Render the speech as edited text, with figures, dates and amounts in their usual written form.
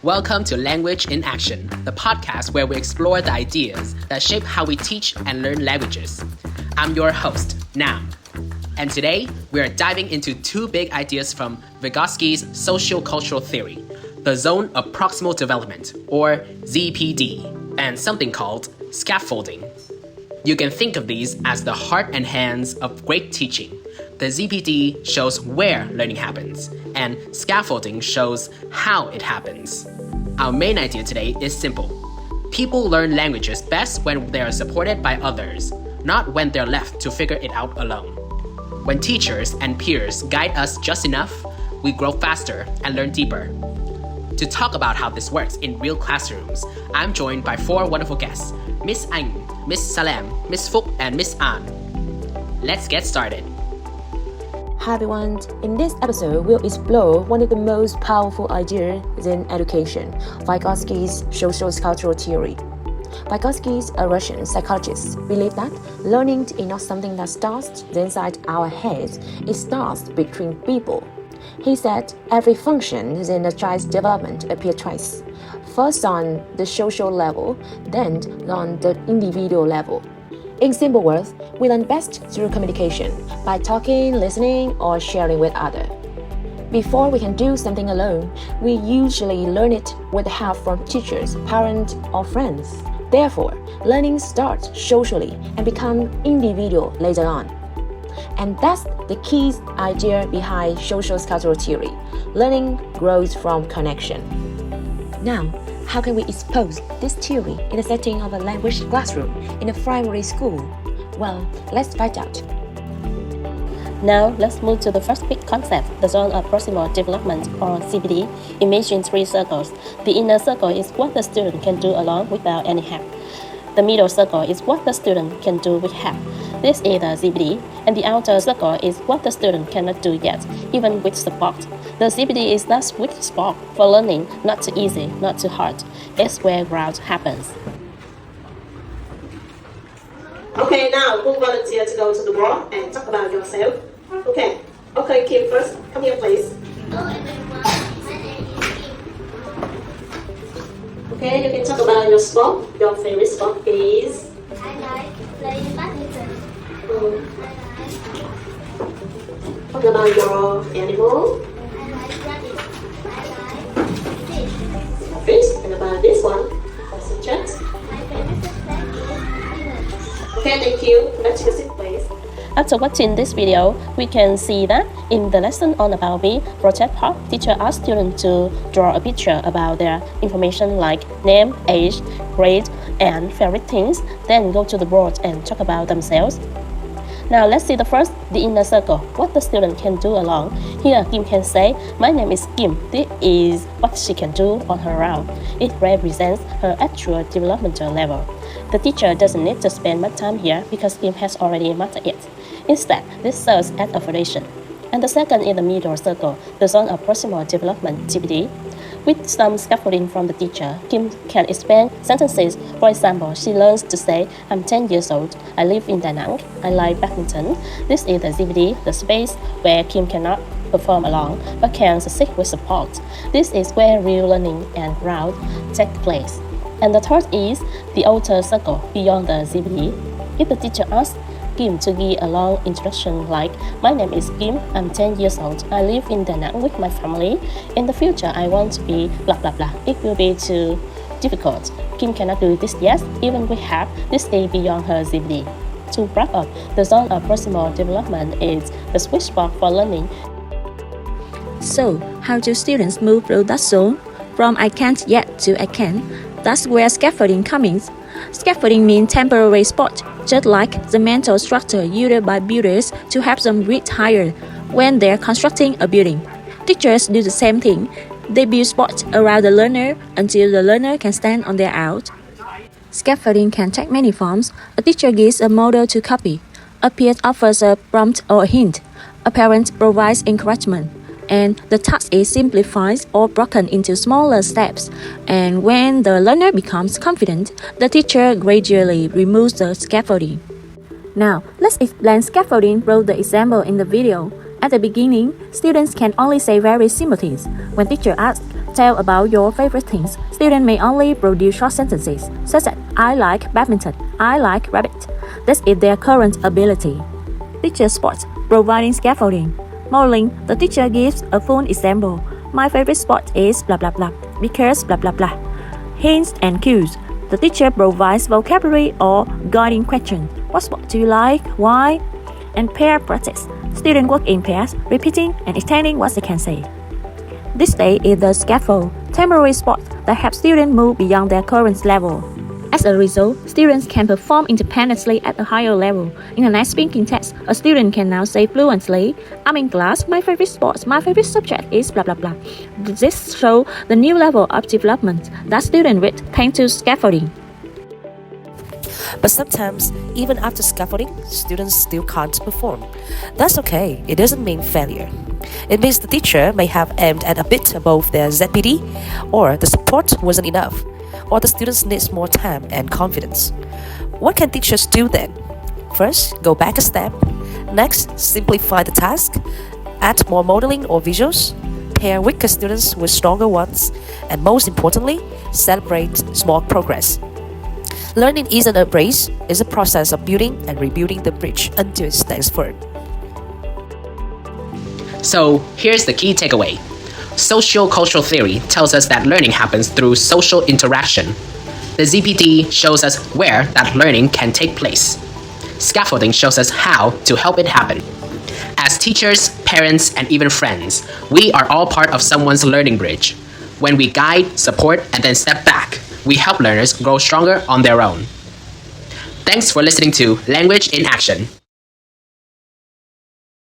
Welcome to Language in Action, the podcast where we explore the ideas that shape how we teach and learn languages. I'm your host, Nam. And today, we are diving into two big ideas from Vygotsky's social-cultural theory, the zone of proximal development, or ZPD, and something called scaffolding. You can think of these as the heart and hands of great teaching. The ZPD shows where learning happens, and scaffolding shows how it happens. Our main idea today is simple. People learn languages best when they are supported by others, not when they're left to figure it out alone. When teachers and peers guide us just enough, we grow faster and learn deeper. To talk about how this works in real classrooms, I'm joined by four wonderful guests, Miss Anh, Miss Sa Lem, Miss Phuc, and Miss An. Let's get started. Hi everyone, in this episode we'll explore one of the most powerful ideas in education, Vygotsky's social-cultural theory. Vygotsky, a Russian psychologist, believed that learning is not something that starts inside our heads, it starts between people. He said every function in a child's development appears twice, first on the social level, then on the individual level. In simple words, we learn best through communication, by talking, listening, or sharing with others. Before we can do something alone, we usually learn it with help from teachers, parents, or friends. Therefore, learning starts socially and becomes individual later on. And that's the key idea behind social-cultural theory. Learning grows from connection. Now, how can we expose this theory in the setting of a language classroom in a primary school? Well, let's find out. Now, let's move to the first big concept, the zone of proximal development, or ZPD. Imagine three circles. The inner circle is what the student can do alone without any help. The middle circle is what the student can do with help. This is the ZPD, and the outer circle is what the student cannot do yet, even with support. The ZPD is the sweet spot for learning, not too easy, not too hard. It's where growth happens. Okay, now who volunteer to go to the board and talk about yourself? Okay, Kim first. Come here, please. Okay, you can talk about your sport. Your favorite sport is? I like playing badminton. Talk about your animal. I like rabbit. I like fish. Fish. And about this one. What's the chat? My favorite subject is English. Okay, thank you. Let's take a seat, please. After watching this video, we can see that in the lesson on About Me project part, teacher asked students to draw a picture about their information like name, age, grade, and favorite things, then go to the board and talk about themselves. Now let's see the first, the inner circle, what the student can do alone. Here, Kim can say, my name is Kim. This is what she can do on her own. It represents her actual developmental level. The teacher doesn't need to spend much time here because Kim has already mastered it. Instead, this serves as a foundation. And the second is the middle circle, the zone of proximal development, ZPD. With some scaffolding from the teacher, Kim can expand sentences. For example, she learns to say, I'm 10 years old, I live in Da Nang, I like badminton. This is the ZPD, the space where Kim cannot perform alone, but can succeed with support. This is where real learning and growth take place. And the third is the outer circle, beyond the ZPD. If the teacher asks Kim to give a long introduction like, my name is Kim, I'm 10 years old, I live in Da Nang with my family. In the future, I want to be blah blah blah. It will be too difficult. Kim cannot do this yet, even with help. This is beyond her ZPD. To wrap up, the zone of proximal development is the sweet spot for learning. So, how do students move through that zone? From I can't yet to I can. That's where scaffolding comes in. Scaffolding means temporary support, just like the mental structure used by builders to help them reach higher when they're constructing a building. Teachers do the same thing. They build support around the learner until the learner can stand on their own. Scaffolding can take many forms. A teacher gives a model to copy. A peer offers a prompt or a hint. A parent provides encouragement. And the task is simplified or broken into smaller steps. And when the learner becomes confident, the teacher gradually removes the scaffolding. Now, let's explain scaffolding through the example in the video. At the beginning, students can only say very simple things. When teacher asks, Tell about your favorite things. Students may only produce short sentences, such as I like badminton, I like rabbit. This is their current ability. Teacher sport, providing scaffolding. Modeling, the teacher gives a full example. My favorite sport is blah blah blah, because blah blah blah. Hints and cues. The teacher provides vocabulary or guiding questions. What sport do you like? Why? And pair practice. Students work in pairs, repeating and extending what they can say. This stage is the scaffold, temporary spot that helps students move beyond their current level. As a result, students can perform independently at a higher level. In the next speaking test, a student can now say fluently, I'm in class, my favorite sport, my favorite subject is blah blah blah. This shows the new level of development that students reach thanks to scaffolding. But sometimes, even after scaffolding, students still can't perform. That's okay, it doesn't mean failure. It means the teacher may have aimed at a bit above their ZPD, or the support wasn't enough, or the students need more time and confidence. What can teachers do then? First, go back a step. Next, simplify the task. Add more modeling or visuals. Pair weaker students with stronger ones. And most importantly, celebrate small progress. Learning isn't a race, it's a process of building and rebuilding the bridge until it stands firm. So here's the key takeaway. Social-cultural theory tells us that learning happens through social interaction. The ZPD shows us where that learning can take place. Scaffolding shows us how to help it happen. As teachers, parents, and even friends, we are all part of someone's learning bridge. When we guide, support, and then step back, we help learners grow stronger on their own. Thanks for listening to Language in Action.